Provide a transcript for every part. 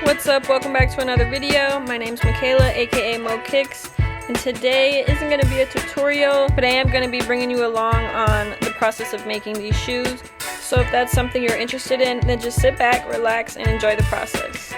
What's up? Welcome back to another video. My name's Michaela, aka Mo Kicks, and today isn't going to be a tutorial, but I am going to be bringing you along on the process of making these shoes. So if that's something you're interested in, then just sit back, relax, and enjoy the process.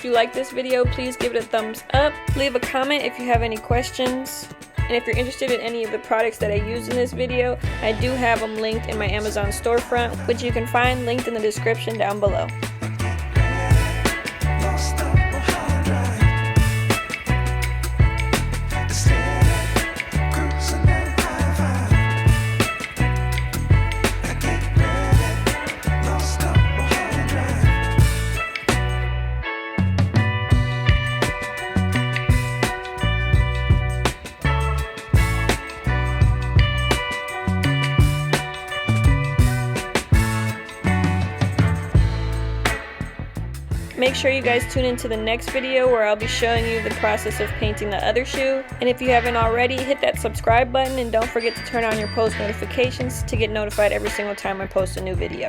if you like this video, please give it a thumbs up. Leave a comment if you have any questions. And if you're interested in any of the products that I use in this video, I do have them linked in my Amazon storefront, which you can find linked in the description down below. Make sure you guys tune into the next video where I'll be showing you the process of painting the other shoe. And if you haven't already, hit that subscribe button and don't forget to turn on your post notifications to get notified every single time I post a new video.